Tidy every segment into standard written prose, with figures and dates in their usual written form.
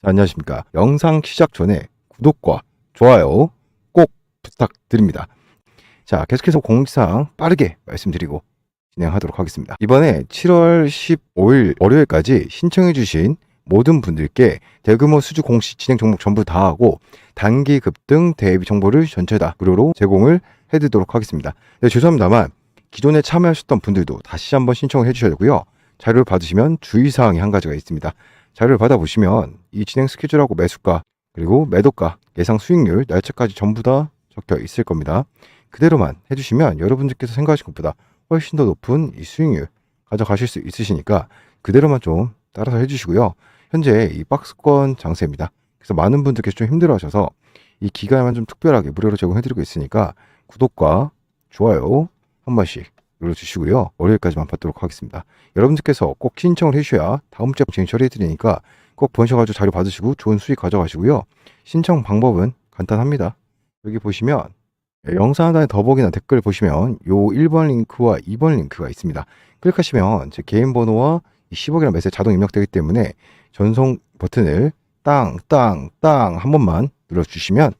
자, 안녕하십니까. 영상 시작 전에 구독과 좋아요 꼭 부탁드립니다. 자, 계속해서 공지사항 빠르게 말씀드리고 진행하도록 하겠습니다. 이번에 7월 15일 월요일까지 신청해주신 모든 분들께 대규모 수주 공시 진행 종목 전부 다 하고 단기 급등 대비 정보를 전체 다 무료로 제공을 해드리도록 하겠습니다. 네, 죄송합니다만 기존에 참여하셨던 분들도 다시 한번 신청을 해주셔야 되고요. 자료를 받으시면 주의사항이 한 가지가 있습니다. 자료를 받아보시면 이 진행 스케줄하고 매수가 그리고 매도가 예상 수익률 날짜까지 전부 다 적혀 있을 겁니다. 그대로만 해주시면 여러분들께서 생각하신 것보다 훨씬 더 높은 이 수익률 가져가실 수 있으시니까 그대로만 좀 따라서 해주시고요. 현재 이 박스권 장세입니다. 그래서 많은 분들께서 좀 힘들어하셔서 이 기간에만 좀 특별하게 무료로 제공해드리고 있으니까 구독과 좋아요 한 번씩 눌러주시고요. 월요일까지만 받도록 하겠습니다. 여러분들께서 꼭 신청을 해주셔야 다음 주에 진행 처리해드리니까 꼭 보셔가지고 자료 받으시고 좋은 수익 가져가시고요. 신청 방법은 간단합니다. 여기 보시면 영상 하단에 더보기나 댓글 보시면 요 1번 링크와 2번 링크가 있습니다. 클릭하시면 제 개인 번호와 10억이라는 메시지 자동 입력되기 때문에 전송 버튼을 땅땅땅 한 번만 눌러주시면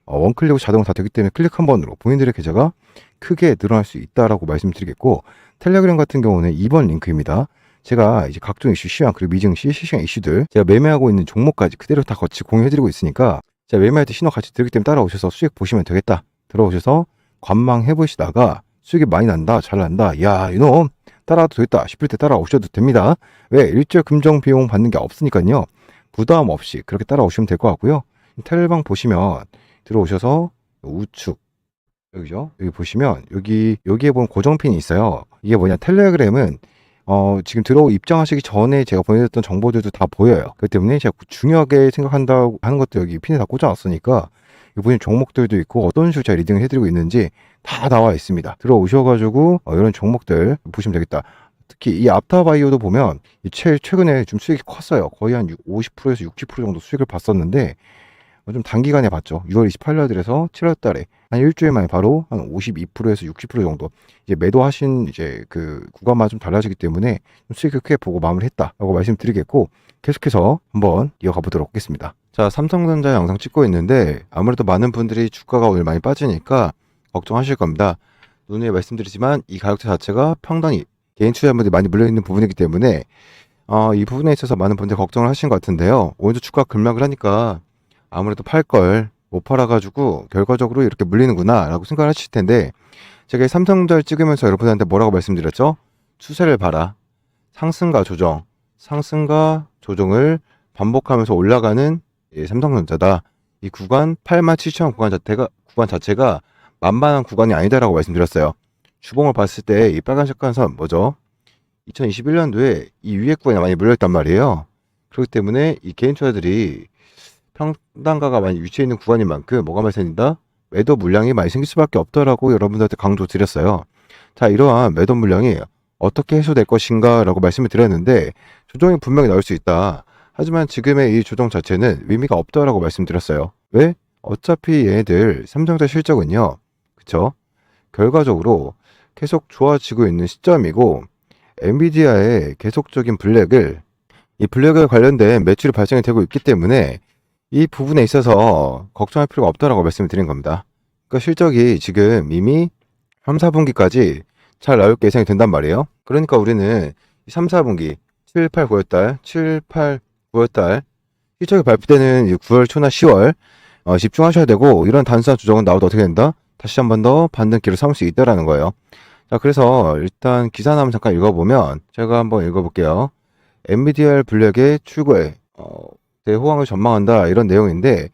원클릭으로 자동으로 다 되기 때문에 클릭 한 번으로 본인들의 계좌가 크게 늘어날 수 있다라고 말씀드리겠고, 텔레그램 같은 경우는 2번 링크입니다. 제가 이제 각종 이슈 시황 그리고 미증시 실시간 이슈들 제가 매매하고 있는 종목까지 그대로 다 같이 공유해드리고 있으니까 제가 매매할 때 신호 같이 드리기 때문에 따라오셔서 수익 보시면 되겠다. 들어오셔서 관망해 보시다가 수익이 많이 난다, 잘 난다, 야 이놈 따라도 되겠다 싶을 때 따라오셔도 됩니다. 왜? 일절 금정 비용 받는 게 없으니까요. 부담 없이 그렇게 따라오시면 될 것 같고요. 텔레방 보시면 들어오셔서 우측 여기죠. 여기 보시면 여기에 보면 고정핀이 있어요. 이게 뭐냐, 텔레그램은 지금 입장하시기 전에 제가 보내드렸던 정보들도 다 보여요. 그렇기 때문에 제가 중요하게 생각한다고 하는 것도 여기 핀에 다 꽂아놨으니까 여기 보시면 종목들도 있고 어떤 식으로 제가 리딩을 해드리고 있는지 다 나와 있습니다. 들어오셔가지고 이런 종목들 보시면 되겠다. 특히 이 앞타바이오도 보면 최근에 좀 수익이 컸어요. 거의 한 50%에서 60% 정도 수익을 봤었는데 좀 단기간에 봤죠. 6월 28일 들에서 7월 달에 한 일주일 만에 바로 한 52%에서 60% 정도 이제 매도하신 이제 그 구간마다 좀 달라지기 때문에 좀 수익을 크게 보고 마무리했다라고 말씀드리겠고, 계속해서 한번 이어가 보도록 하겠습니다. 자, 삼성전자 영상 찍고 있는데 아무래도 많은 분들이 주가가 오늘 많이 빠지니까 걱정하실 겁니다. 누누이 말씀드리지만 이 가격대 자체가 평단이 개인 투자자분들이 많이 물려있는 부분이기 때문에 이 부분에 있어서 많은 분들이 걱정을 하신 것 같은데요. 오늘도 주가 급락을 하니까 아무래도 팔 걸 못 팔아가지고 결과적으로 이렇게 물리는구나 라고 생각을 하실 텐데, 제가 이 삼성전자를 찍으면서 여러분한테 뭐라고 말씀드렸죠? 추세를 봐라. 상승과 조정을 반복하면서 올라가는 삼성전자다. 이 구간 87,000원 구간 자체가 만만한 구간이 아니다라고 말씀드렸어요. 주봉을 봤을 때 이 빨간색 선 뭐죠? 2021년도에 이 위에 구간이 많이 물려있단 말이에요. 그렇기 때문에 이 개인 투자들이 평단가가 많이 위치해 있는 구간인 만큼 뭐가 많이 생긴다? 매도 물량이 많이 생길 수밖에 없더라고 여러분들한테 강조 드렸어요. 자, 이러한 매도 물량이 어떻게 해소될 것인가 라고 말씀을 드렸는데, 조정이 분명히 나올 수 있다. 하지만 지금의 이 조정 자체는 의미가 없다라고 말씀드렸어요. 왜? 어차피 얘네들 삼성전자 실적은요, 그쵸? 결과적으로 계속 좋아지고 있는 시점이고, 엔비디아의 계속적인 이 블랙에 관련된 매출이 발생이 되고 있기 때문에 이 부분에 있어서 걱정할 필요가 없다라고 말씀을 드린 겁니다. 그러니까 실적이 지금 이미 3, 4분기까지 잘 나올 예상이 된단 말이에요. 그러니까 우리는 3, 4분기 7, 8, 9월달 실적이 발표되는 9월 초나 10월 집중하셔야 되고, 이런 단순한 조정은 나오도 어떻게 된다? 다시 한 번 더 반등기를 삼을 수 있다라는 거예요. 자, 그래서 일단 기사나무 잠깐 읽어보면 제가 한번 읽어볼게요. 엔비디아 블랙의 출고에 대호황을 전망한다, 이런 내용인데,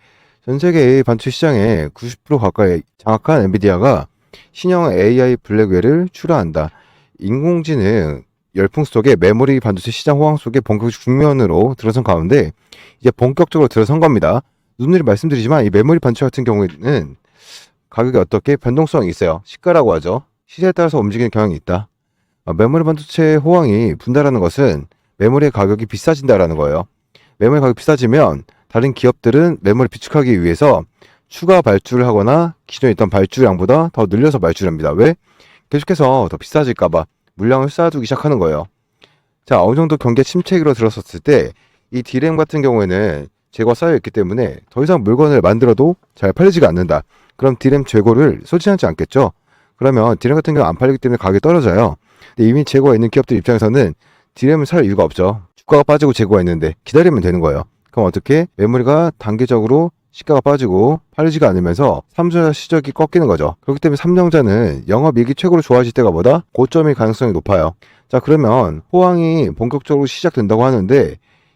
전 세계 반도체 시장에 90% 가까이 장악한 엔비디아가 신형 AI 블랙웨어를 출하한다. 인공지능 열풍 속에 메모리 반도체 시장 호황 속에 본격적 국면으로 들어선 가운데 이제 본격적으로 들어선 겁니다. 누누이 말씀드리지만 이 메모리 반도체 같은 경우에는 가격이 어떻게 변동성이 있어요. 시가라고 하죠. 시세에 따라서 움직이는 경향이 있다. 메모리 반도체 호황이 분다라는 것은 메모리의 가격이 비싸진다라는 거예요. 메모리 가격이 비싸지면 다른 기업들은 메모리 비축하기 위해서 추가 발주를 하거나 기존에 있던 발주량보다 더 늘려서 발주합니다. 왜? 계속해서 더 비싸질까봐 물량을 쌓아두기 시작하는 거예요. 자, 어느 정도 경기 침체기로 들어섰을 때 이 D램 같은 경우에는 재고가 쌓여있기 때문에 더 이상 물건을 만들어도 잘 팔리지가 않는다. 그럼 디램 재고를 소진하지 않겠죠? 그러면 디램 같은 경우 안 팔리기 때문에 가격이 떨어져요. 근데 이미 재고가 있는 기업들 입장에서는 디램을 살 이유가 없죠. 주가가 빠지고 재고가 있는데 기다리면 되는 거예요. 그럼 어떻게? 메모리가 단계적으로 시가가 빠지고 팔리지가 않으면서 삼성전자 시적이 꺾이는 거죠. 그렇기 때문에 삼성전자는 영업이익이 최고로 좋아질 때가 보다 고점일 가능성이 높아요. 자, 그러면 호황이 본격적으로 시작된다고 하는데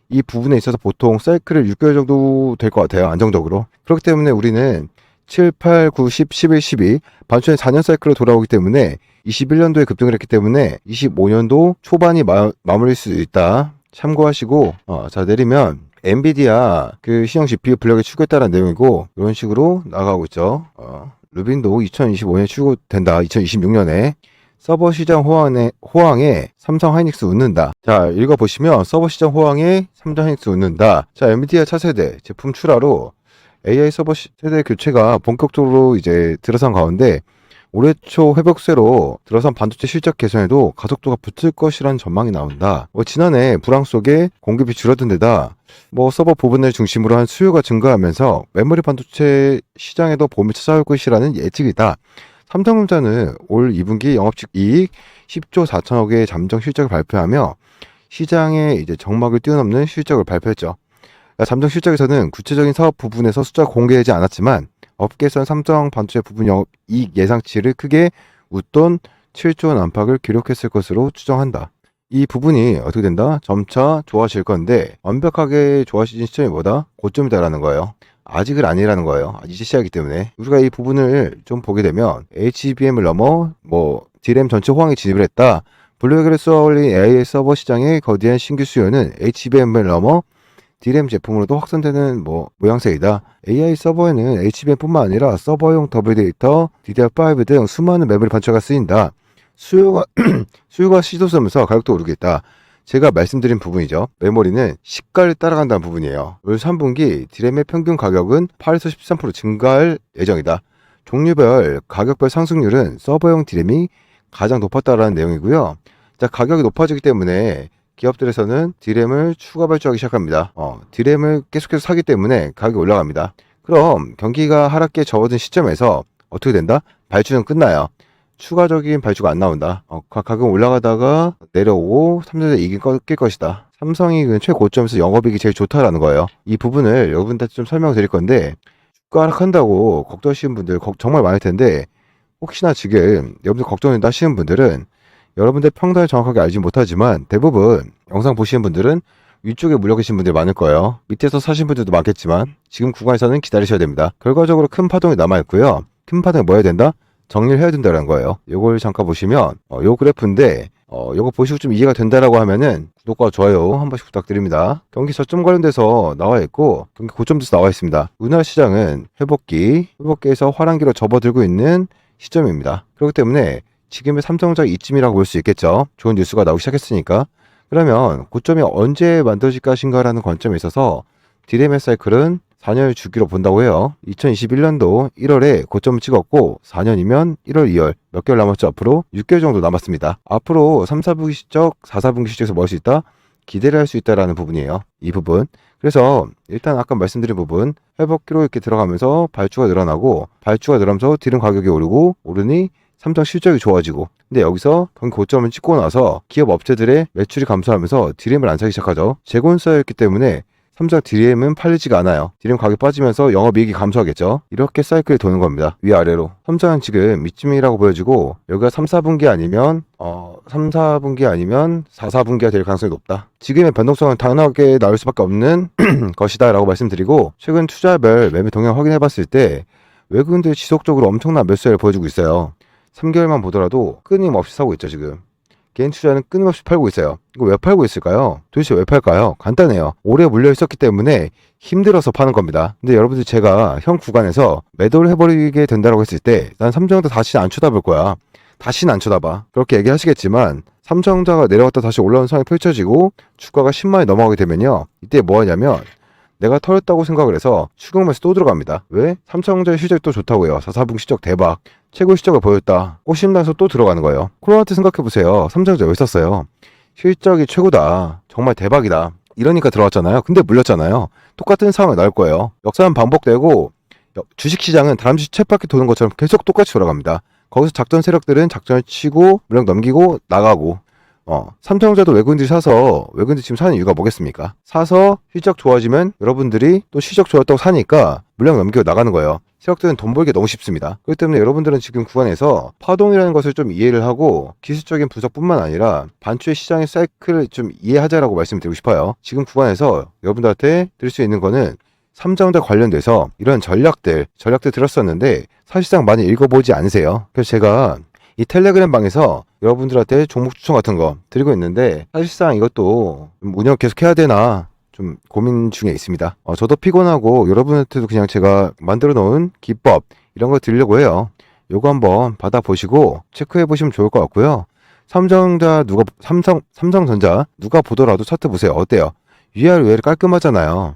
이 부분에 있어서 보통 사이클을 6개월 정도 될 것 같아요. 안정적으로. 그렇기 때문에 우리는 7, 8, 9, 10, 11, 12 반초의 4년 사이클로 돌아오기 때문에 21년도에 급등을 했기 때문에 25년도 초반이 마무리일 수 있다. 참고하시고 자, 내리면 엔비디아 그 시형 GPU 블록에 추구했다는 내용이고 이런 식으로 나가고 있죠. 루빈도 2025년에 추구된다. 2026년에 서버 시장 호황에 삼성 하이닉스 웃는다. 자, 읽어보시면 서버 시장 호황에 삼성 하이닉스 웃는다. 자, 엔비디아 차세대 제품 출하로 AI 서버 세대 교체가 본격적으로 이제 들어선 가운데 올해 초 회복세로 들어선 반도체 실적 개선에도 가속도가 붙을 것이라는 전망이 나온다. 지난해 불황 속에 공급이 줄어든 데다 서버 부분을 중심으로 한 수요가 증가하면서 메모리 반도체 시장에도 봄이 찾아올 것이라는 예측이다. 삼성전자는 올 2분기 영업이익 10조 4천억의 잠정 실적을 발표하며 시장에 이제 정막을 뛰어넘는 실적을 발표했죠. 잠정 실적에서는 구체적인 사업 부분에서 숫자가 공개되지 않았지만 업계에서는 삼성 반도체 부분 영업이익 예상치를 크게 웃돈 7조 원 안팎을 기록했을 것으로 추정한다. 이 부분이 어떻게 된다? 점차 좋아질 건데 완벽하게 좋아지는 시점이 뭐다? 고점이다라는 거예요. 아직은 아니라는 거예요. 이제 시작이기 때문에 우리가 이 부분을 좀 보게 되면 HBM을 넘어 DRAM 전체 호황에 진입을 했다. 블루웨그를 쏘아올린 AI 서버 시장의 거대한 신규 수요는 HBM을 넘어 DRAM 제품으로도 확산되는 모양새이다. AI 서버에는 HBM뿐만 아니라 서버용 더블 데이터, DDR5 등 수많은 메모리 반도체가 쓰인다. 수요가 시도하면서 가격도 오르겠다. 제가 말씀드린 부분이죠. 메모리는 시가를 따라간다는 부분이에요. 올 3분기 DRAM의 평균 가격은 8에서 13% 증가할 예정이다. 종류별 가격별 상승률은 서버용 DRAM이 가장 높았다라는 내용이고요. 자, 가격이 높아지기 때문에 기업들에서는 DRAM을 추가 발주하기 시작합니다. DRAM을 계속해서 사기 때문에 가격이 올라갑니다. 그럼 경기가 하락기에 접어든 시점에서 어떻게 된다? 발주는 끝나요. 추가적인 발주가 안 나온다. 가격 올라가다가 내려오고 삼성전자 이익이 꺾일 것이다. 삼성이 최고점에서 영업이익이 제일 좋다라는 거예요. 이 부분을 여러분들한테 좀 설명드릴 건데 주가 하락한다고 걱정하시는 분들 정말 많을 텐데 혹시나 지금 여러분들 걱정된다 하시는 분들은 여러분들 평단을 정확하게 알지 못하지만 대부분 영상 보시는 분들은 위쪽에 물려 계신 분들이 많을 거예요. 밑에서 사신 분들도 많겠지만 지금 구간에서는 기다리셔야 됩니다. 결과적으로 큰 파동이 남아있고요. 큰 파동이 뭐 해야 된다? 정리를 해야 된다는 거예요. 요걸 잠깐 보시면 요 그래프인데 요거 보시고 좀 이해가 된다라고 하면은 구독과 좋아요 한 번씩 부탁드립니다. 경기 저점 관련돼서 나와 있고 경기 고점에서 나와 있습니다. 우리나라 시장은 회복기에서 화랑기로 접어들고 있는 시점입니다. 그렇기 때문에 지금의 삼성전자 이쯤이라고 볼 수 있겠죠. 좋은 뉴스가 나오기 시작했으니까. 그러면 고점이 언제 만들어질 것인가라는 관점에 있어서 DRAM 사이클은 4년을 주기로 본다고 해요. 2021년도 1월에 고점을 찍었고 4년이면 1월, 2월 몇 개월 남았죠? 앞으로 6개월 정도 남았습니다. 앞으로 3, 4분기 실적, 4, 4분기 실적에서 뭐 할 수 있다? 기대를 할 수 있다라는 부분이에요. 이 부분. 그래서 일단 아까 말씀드린 부분 회복기로 이렇게 들어가면서 발주가 늘어나면서 DRAM 가격이 오르니 삼성 실적이 좋아지고 근데 여기서 경기 고점을 찍고 나서 기업 업체들의 매출이 감소하면서 DRAM을 안 사기 시작하죠. 재고는 쌓여있기 때문에 삼성 DRAM은 팔리지가 않아요. DRAM 가격이 빠지면서 영업이익이 감소하겠죠. 이렇게 사이클이 도는 겁니다. 위아래로. 삼성은 지금 이쯤이라고 보여지고 여기가 3, 4분기 아니면 3, 4분기 아니면 4, 4분기가 될 가능성이 높다. 지금의 변동성은 당연하게 나올 수밖에 없는 것이다 라고 말씀드리고 최근 투자별 매매 동향 확인해봤을 때 외국인들이 지속적으로 엄청난 매수세를 보여주고 있어요. 3개월만 보더라도 끊임없이 사고 있죠. 지금 개인 투자는 끊임없이 팔고 있어요. 이거 왜 팔고 있을까요? 도대체 왜 팔까요? 간단해요. 오래 물려 있었기 때문에 힘들어서 파는 겁니다. 근데 여러분들 제가 현 구간에서 매도를 해버리게 된다고 했을 때 난 삼성전자 다시 안 쳐다볼 거야. 다시는 안 쳐다봐. 그렇게 얘기하시겠지만 삼성전자가 내려갔다 다시 올라온 상황이 펼쳐지고 주가가 10만이 넘어가게 되면요. 이때 뭐 하냐면 내가 털었다고 생각을 해서 추격매수 또 들어갑니다. 왜? 삼성전자 실적이 또 좋다고요. 4, 4분기 실적 대박. 최고 실적을 보였다. 꼬심나서 또 들어가는 거예요. 코로나 때 생각해보세요. 삼성전자 왜 썼어요? 실적이 최고다. 정말 대박이다. 이러니까 들어왔잖아요. 근데 물렸잖아요. 똑같은 상황이 나올 거예요. 역사는 반복되고 주식시장은 다람쥐 쳇바퀴 도는 것처럼 계속 똑같이 돌아갑니다. 거기서 작전 세력들은 작전을 치고 물량 넘기고 나가고 삼성전자도 외국인들이 사서 외국인들이 지금 사는 이유가 뭐겠습니까? 사서 실적 좋아지면 여러분들이 또 실적 좋았다고 사니까 물량 넘기고 나가는 거예요. 세력들은 돈 벌기 너무 쉽습니다. 그렇기 때문에 여러분들은 지금 구간에서 파동이라는 것을 좀 이해를 하고 기술적인 분석뿐만 아니라 반추의 시장의 사이클을 좀 이해하자라고 말씀드리고 싶어요. 지금 구간에서 여러분들한테 드릴 수 있는 거는 삼성전자 관련돼서 이런 전략들 들었었는데 사실상 많이 읽어보지 않으세요. 그래서 제가 이 텔레그램 방에서 여러분들한테 종목 추천 같은 거 드리고 있는데 사실상 이것도 운영 계속 해야 되나 좀 고민 중에 있습니다. 저도 피곤하고 여러분한테도 그냥 제가 만들어 놓은 기법 이런 거 드리려고 해요. 요거 한번 받아보시고 체크해 보시면 좋을 것 같고요. 삼성전자 누가 보더라도 차트 보세요. 어때요? 위아래 깔끔하잖아요.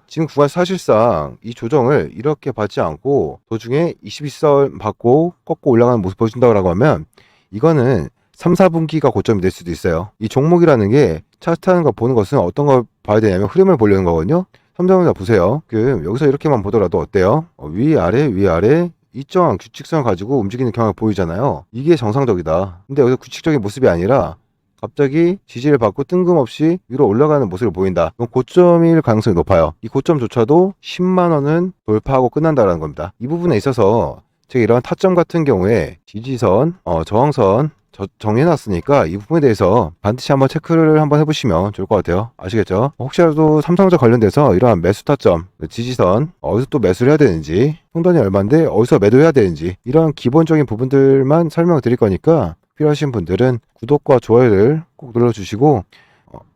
지금 구간 사실상 이 조정을 이렇게 받지 않고 도중에 21선 받고 꺾고 올라가는 모습 보여준다고 하면 이거는 3, 4분기가 고점이 될 수도 있어요. 이 종목이라는 게 차트 하는 거 보는 것은 어떤 걸 봐야 되냐면 흐름을 보려는 거거든요. 삼성전자 보세요. 여기서 이렇게만 보더라도 어때요? 위아래 일정한 규칙성을 가지고 움직이는 경향이 보이잖아요. 이게 정상적이다. 근데 여기서 규칙적인 모습이 아니라 갑자기 지지를 받고 뜬금없이 위로 올라가는 모습을 보인다. 그럼 고점일 가능성이 높아요. 이 고점조차도 10만원은 돌파하고 끝난다는 겁니다. 이 부분에 있어서 제가 이런 타점 같은 경우에 지지선, 저항선 정해놨으니까 이 부분에 대해서 반드시 한번 체크를 한번 해보시면 좋을 것 같아요. 아시겠죠? 혹시라도 삼성전자 관련돼서 이러한 매수 타점, 지지선, 어디서 또 매수를 해야 되는지, 총단이 얼마인데 어디서 매도해야 되는지 이런 기본적인 부분들만 설명을 드릴 거니까 필요하신 분들은 구독과 좋아요를 꼭 눌러주시고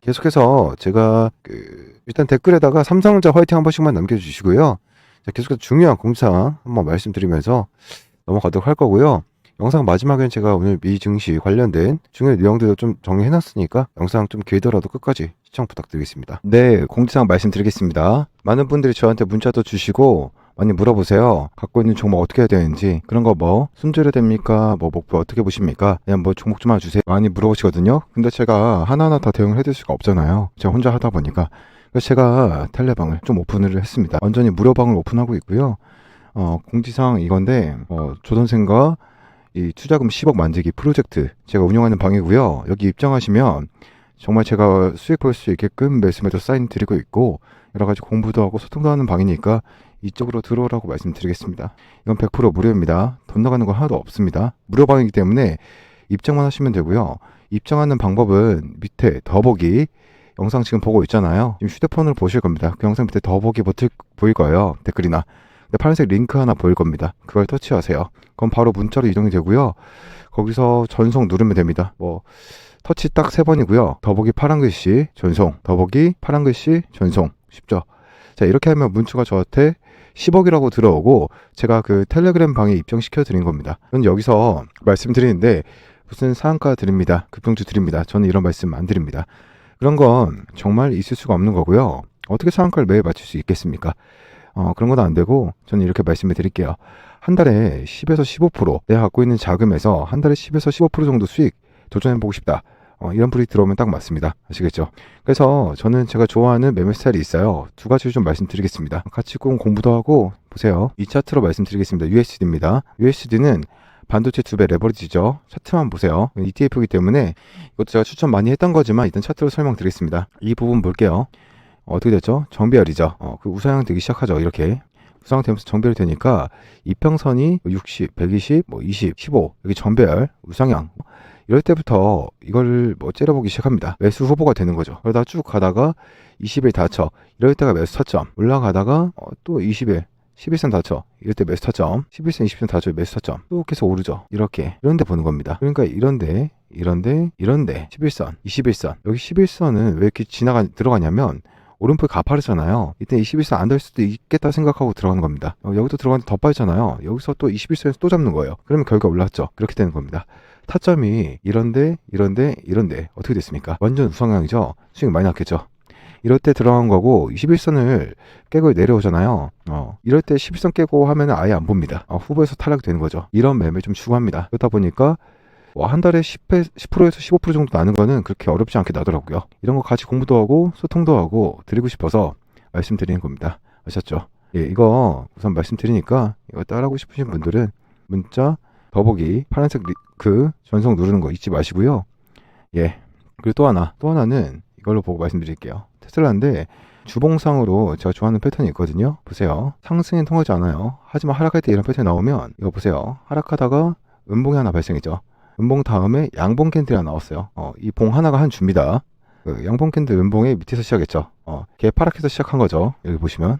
계속해서 제가 일단 댓글에다가 삼성전자 화이팅 한 번씩만 남겨주시고요. 계속해서 중요한 공지사항 한번 말씀드리면서 넘어가도록 할 거고요. 영상 마지막엔 제가 오늘 미 증시 관련된 중요한 내용들도 좀 정리해놨으니까 영상 좀 길더라도 끝까지 시청 부탁드리겠습니다. 네, 공지사항 말씀드리겠습니다. 많은 분들이 저한테 문자도 주시고 많이 물어보세요. 갖고 있는 종목 어떻게 해야 되는지 그런 거 순조리 됩니까? 목표 어떻게 보십니까? 그냥 종목 좀 하나 주세요. 많이 물어보시거든요. 근데 제가 하나하나 다 대응을 해드릴 수가 없잖아요. 제가 혼자 하다 보니까. 그래서 제가 텔레방을 좀 오픈을 했습니다. 완전히 무료방을 오픈하고 있고요. 공지사항 이건데 조선생과 이 투자금 10억 만들기 프로젝트 제가 운영하는 방이고요. 여기 입장하시면 정말 제가 수익 볼 수 있게끔 매수매도 사인 드리고 있고 여러 가지 공부도 하고 소통도 하는 방이니까 이쪽으로 들어오라고 말씀드리겠습니다. 이건 100% 무료입니다. 돈 나가는 건 하나도 없습니다. 무료방이기 때문에 입장만 하시면 되고요. 입장하는 방법은 밑에 더보기 영상 지금 보고 있잖아요. 지금 휴대폰으로 보실 겁니다. 그 영상 밑에 더보기 버튼 보일 거예요. 댓글이나 파란색 링크 하나 보일 겁니다. 그걸 터치하세요. 그럼 바로 문자로 이동이 되고요. 거기서 전송 누르면 됩니다. 터치 딱 3번이고요. 더보기 파란 글씨 전송, 더보기 파란 글씨 전송. 쉽죠? 자, 이렇게 하면 문자가 저한테 10억이라고 들어오고 제가 그 텔레그램 방에 입장시켜 드린 겁니다. 저는 여기서 말씀드리는데 무슨 상한가 드립니다. 급등주 드립니다. 저는 이런 말씀 안 드립니다. 그런 건 정말 있을 수가 없는 거고요. 어떻게 상한가를 매일 맞출 수 있겠습니까? 그런 건 안 되고 저는 이렇게 말씀을 드릴게요. 한 달에 10에서 15% 내가 갖고 있는 자금에서 한 달에 10에서 15% 정도 수익 도전해보고 싶다. 이런 분이 들어오면 딱 맞습니다. 아시겠죠? 그래서 저는 제가 좋아하는 매매 스타일이 있어요. 2가지를 좀 말씀드리겠습니다. 같이 꼭 공부도 하고 보세요. 이 차트로 말씀드리겠습니다. USD입니다. USD는 반도체 2배 레버리지죠. 차트만 보세요. ETF이기 때문에 이것도 제가 추천 많이 했던 거지만 일단 차트로 설명드리겠습니다. 이 부분 볼게요. 어떻게 됐죠? 정배열이죠. 그 우상향 되기 시작하죠. 이렇게 우상향 되면서 정배열이 되니까 이평선이 60, 120, 20, 15 여기 정배열, 우상향 이럴 때부터 이걸 째려보기 시작합니다. 매수 후보가 되는 거죠. 그러다 쭉 가다가 20일 다쳐 이럴 때가 매수 타점, 올라가다가 또 20일 11선 다쳐 이럴 때 매수 타점, 11선 20선 다쳐 매수 타점 또 계속 오르죠. 이런데 보는 겁니다. 그러니까 이런데 11선 21선 여기 11선은 왜 이렇게 들어가냐면 오른풀 가파르잖아요. 이때 21선 안 될 수도 있겠다 생각하고 들어가는 겁니다. 여기도 들어가는데 더 빠지잖아요. 여기서 또 21선에서 또 잡는 거예요. 그러면 결과 올랐죠. 그렇게 되는 겁니다. 타점이 이런데 어떻게 됐습니까? 완전 우상향이죠. 수익 많이 났겠죠. 이럴 때 들어간 거고 21선을 깨고 내려오잖아요. 이럴 때 11선 깨고 하면 아예 안 봅니다. 후보에서 탈락이 되는 거죠. 이런 매매 좀 추구합니다. 그러다 보니까 뭐 한 달에 10%에서 15% 정도 나는 거는 그렇게 어렵지 않게 나더라고요. 이런 거 같이 공부도 하고 소통도 하고 드리고 싶어서 말씀드리는 겁니다. 아셨죠? 예, 이거 우선 말씀드리니까 이거 따라하고 싶으신 분들은 문자 더보기 파란색 링크 전송 누르는 거 잊지 마시고요. 예. 그리고 또 하나는 이걸로 보고 말씀드릴게요. 테슬라인데 주봉상으로 제가 좋아하는 패턴이 있거든요. 보세요. 상승엔 통하지 않아요. 하지만 하락할 때 이런 패턴이 나오면 이거 보세요. 하락하다가 음봉이 하나 발생이죠. 음봉 다음에 양봉 캔들이 하나 나왔어요. 이 봉 하나가 한 주입니다. 그 양봉 캔들 음봉의 밑에서 시작했죠. 개파락해서 시작한 거죠. 여기 보시면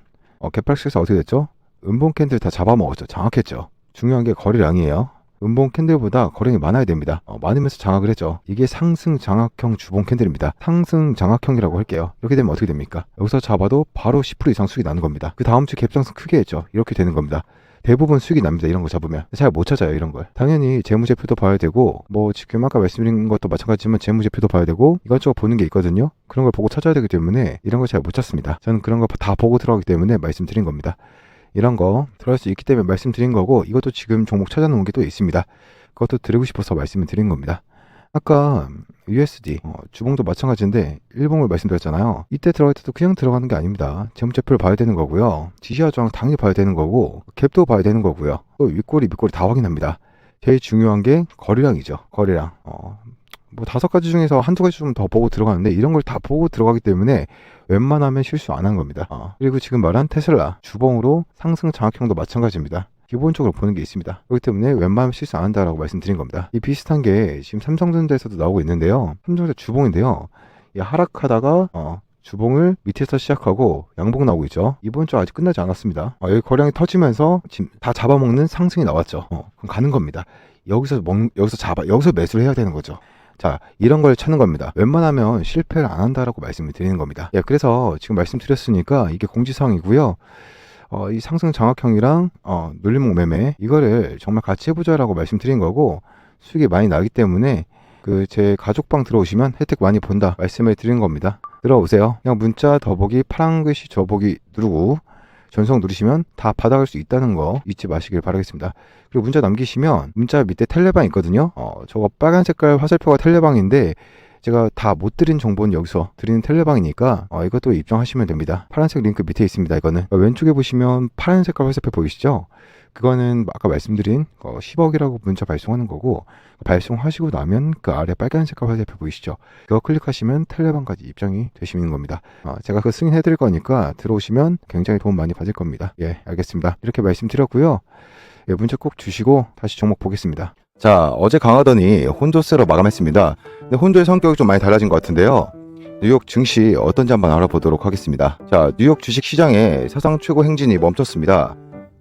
개파락해서 어떻게 됐죠? 음봉 캔들 다 잡아먹었죠. 장악했죠. 중요한 게 거래량이에요. 음봉 캔들보다 거래량이 많아야 됩니다. 많으면서 장악을 했죠. 이게 상승 장악형 주봉 캔들입니다. 상승 장악형이라고 할게요. 이렇게 되면 어떻게 됩니까? 여기서 잡아도 바로 10% 이상 수익이 나는 겁니다. 그 다음 주 갭상승 크게 했죠. 이렇게 되는 겁니다. 대부분 수익이 납니다. 이런 거 잡으면. 잘 못 찾아요. 이런 걸. 당연히 재무제표도 봐야 되고 뭐 지금 아까 말씀드린 것도 마찬가지지만 재무제표도 봐야 되고 이것저것 보는 게 있거든요. 그런 걸 보고 찾아야 되기 때문에 이런 걸 잘 못 찾습니다. 저는 그런 거 다 보고 들어가기 때문에 말씀드린 겁니다. 이런 거 들어갈 수 있기 때문에 말씀드린 거고 이것도 지금 종목 찾아놓은 게 또 있습니다. 그것도 드리고 싶어서 말씀을 드린 겁니다. 아까 USD 주봉도 마찬가지인데 일봉을 말씀드렸잖아요. 이때 들어갈 때도 그냥 들어가는 게 아닙니다. 재무제표를 봐야 되는 거고요. 지시와 저항 당연히 봐야 되는 거고 갭도 봐야 되는 거고요. 또 윗꼬리 밑꼬리 다 확인합니다. 제일 중요한 게 거래량이죠. 거래량. 뭐 5가지 중에서 한두 가지 좀 더 보고 들어가는데 이런 걸 다 보고 들어가기 때문에 웬만하면 실수 안 한 겁니다. 그리고 지금 말한 테슬라 주봉으로 상승 장악형도 마찬가지입니다. 기본적으로 보는 게 있습니다. 그렇기 때문에 웬만하면 실수 안 한다라고 말씀드린 겁니다. 이 비슷한 게 지금 삼성전자에서도 나오고 있는데요. 삼성전자 주봉인데요. 이 하락하다가 주봉을 밑에서 시작하고 양봉 나오고 있죠. 이번 주 아직 끝나지 않았습니다. 여기 거량이 터지면서 지금 다 잡아먹는 상승이 나왔죠. 그럼 가는 겁니다. 여기서 매수를 해야 되는 거죠. 자, 이런 걸 찾는 겁니다. 웬만하면 실패를 안 한다라고 말씀을 드리는 겁니다. 예, 그래서 지금 말씀드렸으니까 이게 공지사항이고요. 이 상승 장악형이랑 눌림목 매매 이거를 정말 같이 해보자라고 말씀드린 거고 수익이 많이 나기 때문에 그 제 가족방 들어오시면 혜택 많이 본다 말씀을 드린 겁니다. 들어오세요. 그냥 문자 더보기 파란 글씨 더보기 누르고 전송 누르시면 다 받아갈 수 있다는 거 잊지 마시길 바라겠습니다. 그리고 문자 남기시면 문자 밑에 텔레방 있거든요. 저거 빨간 색깔 화살표가 텔레방인데 제가 다 못 드린 정보는 여기서 드리는 텔레방이니까 이것도 입장하시면 됩니다. 파란색 링크 밑에 있습니다. 이거는 왼쪽에 보시면 파란 색깔 화살표 보이시죠? 그거는 아까 말씀드린 10억이라고 문자 발송하는 거고 발송하시고 나면 그 아래 빨간 색깔 화살표 보이시죠? 그거 클릭하시면 텔레방까지 입장이 되시는 겁니다. 제가 그 승인해 드릴 거니까 들어오시면 굉장히 도움 많이 받을 겁니다. 예, 알겠습니다. 이렇게 말씀드렸고요. 예, 문자 꼭 주시고 다시 종목 보겠습니다. 자, 어제 강하더니 혼조세로 마감했습니다. 근데 혼조의 성격이 좀 많이 달라진 것 같은데요. 뉴욕 증시 어떤지 한번 알아보도록 하겠습니다. 자, 뉴욕 주식시장의 사상 최고 행진이 멈췄습니다.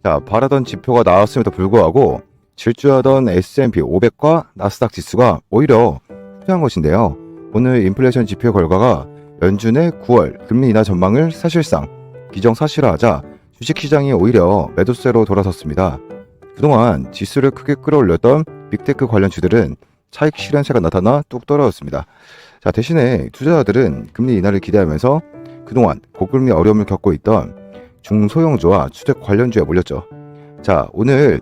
자, 바라던 지표가 나왔음에도 불구하고 질주하던 S&P 500과 나스닥 지수가 오히려 후퇴한 것인데요. 오늘 인플레이션 지표 결과가 연준의 9월 금리 인하 전망을 사실상 기정사실화하자 주식시장이 오히려 매도세로 돌아섰습니다. 그동안 지수를 크게 끌어올렸던 빅테크 관련주들은 차익 실현세가 나타나 뚝 떨어졌습니다. 자, 대신에 투자자들은 금리 인하를 기대하면서 그동안 고금리 어려움을 겪고 있던 중소형주와 주택 관련주에 몰렸죠. 자, 오늘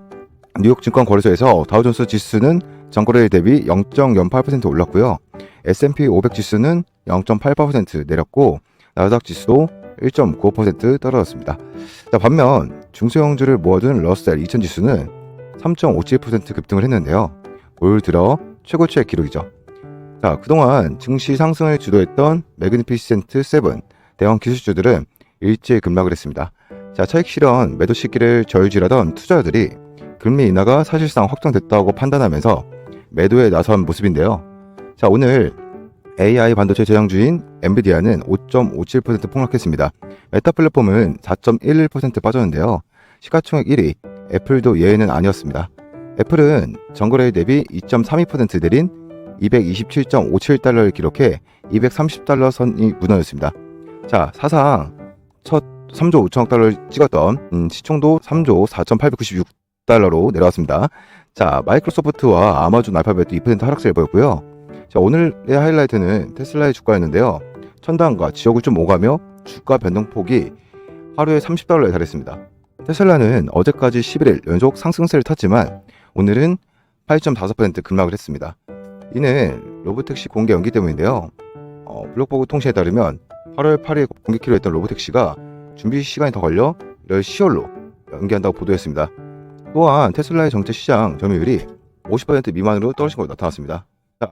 뉴욕 증권거래소에서 다우존스 지수는 전거래일 대비 0.08% 올랐고요. S&P 500 지수는 0.88% 내렸고 나스닥 지수도 1.95% 떨어졌습니다. 자, 반면 중소형주를 모아둔 러셀 2000 지수는 3.57% 급등을 했는데요. 올 들어 최고치의 기록이죠. 자, 그동안 증시 상승을 주도했던 매그니피센트 7 대형 기술주들은 일제히 급락을 했습니다. 자, 차익 실현 매도 시기를 저울질하던 투자자들이 금리 인하가 사실상 확정됐다고 판단하면서 매도에 나선 모습인데요. 자, 오늘 AI 반도체 제장주인 엔비디아는 5.57% 폭락했습니다. 메타 플랫폼은 4.11% 빠졌는데요. 시가총액 1위, 애플도 예외는 아니었습니다. 애플은 전거래일 대비 2.32% 내린 227.57달러를 기록해 230달러 선이 무너졌습니다. 자, 사상 첫 3조 5천억 달러를 찍었던 시총도 3조 4,896달러로 내려왔습니다. 자, 마이크로소프트와 아마존 알파벳도 2% 하락세를 보였고요. 자, 오늘의 하이라이트는 테슬라의 주가였는데요. 천당과 지역을 좀 오가며 주가 변동폭이 하루에 30달러에 달했습니다. 테슬라는 어제까지 11일 연속 상승세를 탔지만 오늘은 8.4% 급락을 했습니다. 이는 로보택시 공개 연기 때문인데요. 블록버그 통신에 따르면 8월 8일 공개키로 했던 로보택시가 준비 시간이 더 걸려 10월로 연기한다고 보도했습니다. 또한 테슬라의 전체 시장 점유율이 50% 미만으로 떨어진 것으로 나타났습니다.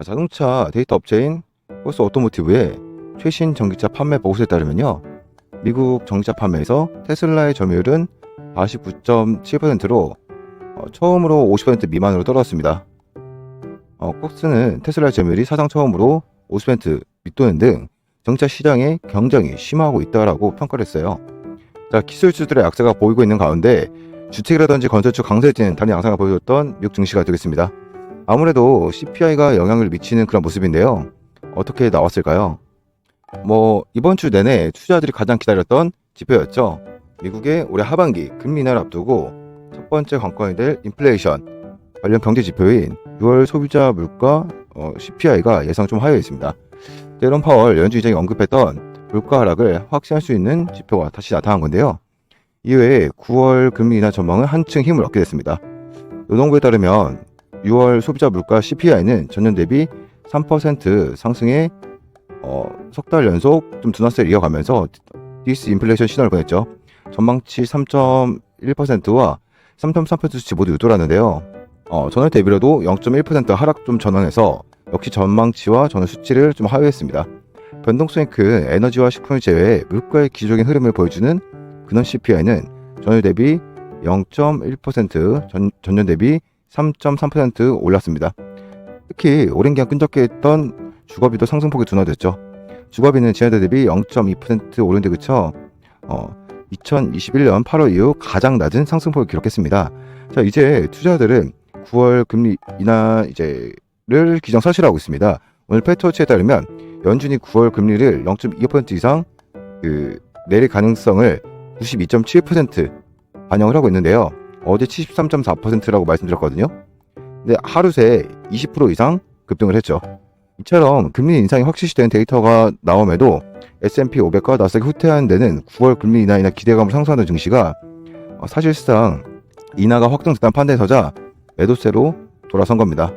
자동차 데이터 업체인 포스 오토모티브의 최신 전기차 판매 보고서에 따르면요, 미국 전기차 판매에서 테슬라의 점유율은 49.7%로 처음으로 50% 미만으로 떨어졌습니다. 폭스는 테슬라의 점유율이 사상 처음으로 50% 밑도는 등 전기차 시장의 경쟁이 심화하고 있다라고 평가를 했어요. 기술주들의 약세가 보이고 있는 가운데 주택이라든지 건설주 강세진 다른 양상을 보여줬던 미국 증시가 되겠습니다. 아무래도 CPI가 영향을 미치는 그런 모습인데요. 어떻게 나왔을까요? 이번 주 내내 투자자들이 가장 기다렸던 지표였죠. 미국의 올해 하반기 금리 인하를 앞두고 첫 번째 관건이 될 인플레이션 관련 경제 지표인 6월 소비자 물가 CPI가 예상 좀 하여 있습니다. 제롬 파월 연준 의장이 언급했던 물가 하락을 확신할 수 있는 지표가 다시 나타난 건데요. 이외에 9월 금리 인하 전망은 한층 힘을 얻게 됐습니다. 노동부에 따르면 6월 소비자 물가 CPI는 전년 대비 3% 상승에 석 달 연속 좀 둔화세를 이어가면서 디스인플레이션 신호를 보냈죠. 전망치 3.1%와 3.3% 수치 모두 유도라는데요. 전월 대비로도 0.1% 하락 좀 전환해서 역시 전망치와 전월 수치를 좀 하회했습니다. 변동성이 큰 에너지와 식품을 제외해 물가의 기조적인 흐름을 보여주는 근원 CPI는 전월 대비 0.1%, 전년 대비 3.3% 올랐습니다. 특히 오랜 기간 끈적게 했던 주거비도 상승폭이 둔화됐죠. 주거비는 지난달 대비 0.2% 오른 데 그쳐 2021년 8월 이후 가장 낮은 상승폭을 기록했습니다. 이제 투자자들은 9월 금리 인하 를 기정사실화하고 있습니다. 오늘 패트워치에 따르면 연준이 9월 금리를 0.25% 이상 내릴 가능성을 92.7% 반영을 하고 있는데요. 어제 73.4%라고 말씀드렸거든요. 근데 하루 새 20% 이상 급등을 했죠. 이처럼 금리 인상이 확실시된 데이터가 나옴에도 S&P 500과 나스닥이 후퇴하는 데는 9월 금리 인하이나 기대감을 상승하는 증시가 사실상 인하가 확정됐다는 판단에 서자 매도세로 돌아선 겁니다.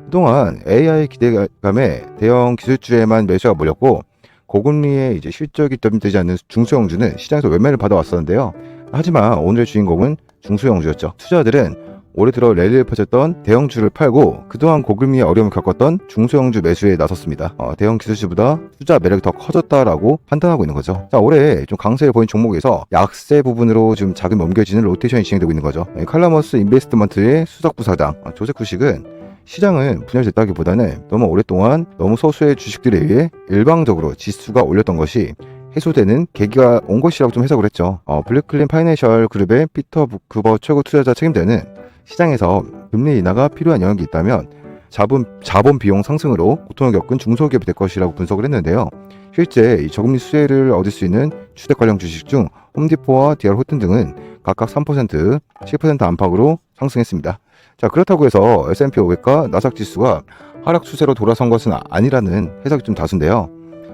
그동안 AI 기대감에 대형 기술주에만 매수가 몰렸고 고금리에 실적이 되지 않는 중소형주는 시장에서 외매를 받아왔었는데요. 하지만 오늘의 주인공은 중소형주였죠. 투자자들은 올해 들어 랠리를 펼쳤던 대형주를 팔고 그동안 고금리에 어려움을 겪었던 중소형주 매수에 나섰습니다. 대형 기술주보다 투자 매력이 더 커졌다라고 판단하고 있는 거죠. 올해 좀 강세를 보인 종목에서 약세 부분으로 좀 자금이 옮겨지는 로테이션이 진행되고 있는 거죠. 칼라머스 인베스트먼트의 수석 부사장 조셉 쿠식은 시장은 분열됐다기보다는 너무 오랫동안 너무 소수의 주식들에 의해 일방적으로 지수가 올렸던 것이 해소되는 계기가 온 것이라고 좀 해석을 했죠. 블랙클린 파이낸셜 그룹의 피터 부크버 최고 투자자 책임자는 시장에서 금리 인하가 필요한 영역이 있다면 자본 비용 상승으로 고통을 겪은 중소기업이 될 것이라고 분석을 했는데요. 실제 이 저금리 수혜를 얻을 수 있는 주택 관련 주식 중 홈디포와 DR 호튼 등은 각각 3%, 7% 안팎으로 상승했습니다. 그렇다고 해서 S&P 500과 나스닥 지수가 하락 추세로 돌아선 것은 아니라는 해석이 좀 다수인데요.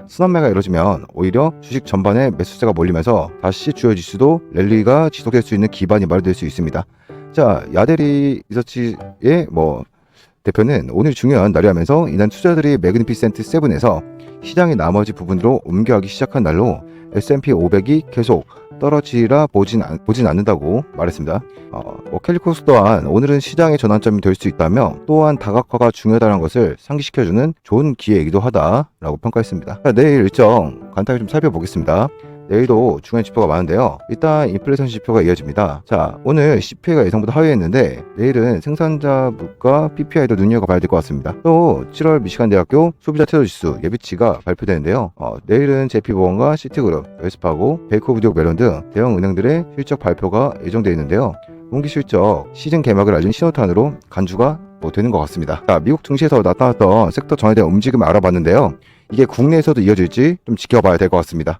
순환매가 이뤄지면 오히려 주식 전반에 매수세가 몰리면서 다시 주요 지수도 랠리가 지속될 수 있는 기반이 마련될 수 있습니다. 야데리 리서치의 대표는 오늘 중요한 날이라면서 이날 투자들이 매그니피센트 7에서 시장의 나머지 부분으로 옮겨가기 시작한 날로 S&P 500이 계속 떨어지라 보진 않는다고 말했습니다. 캘리코스 또한 오늘은 시장의 전환점이 될 수 있다며 또한 다각화가 중요하다는 것을 상기시켜주는 좋은 기회이기도 하다라고 평가했습니다. 내일 일정 간단히 좀 살펴보겠습니다. 내일도 중요한 지표가 많은데요. 일단 인플레이션 지표가 이어집니다. 오늘 CPI가 예상보다 하회했는데 내일은 생산자 물가 PPI도 눈여겨봐야 될 것 같습니다. 또 7월 미시간 대학교 소비자 태도지수 예비치가 발표되는데요. 내일은 JP모건과 시티그룹, 웰스파고, 베이커 우드 멜론 등 대형 은행들의 실적 발표가 예정되어 있는데요. 분기 실적 시즌 개막을 알린 신호탄으로 간주가 되는 것 같습니다. 미국 증시에서 나타났던 섹터 전에 대한 움직임을 알아봤는데요. 이게 국내에서도 이어질지 좀 지켜봐야 될 것 같습니다.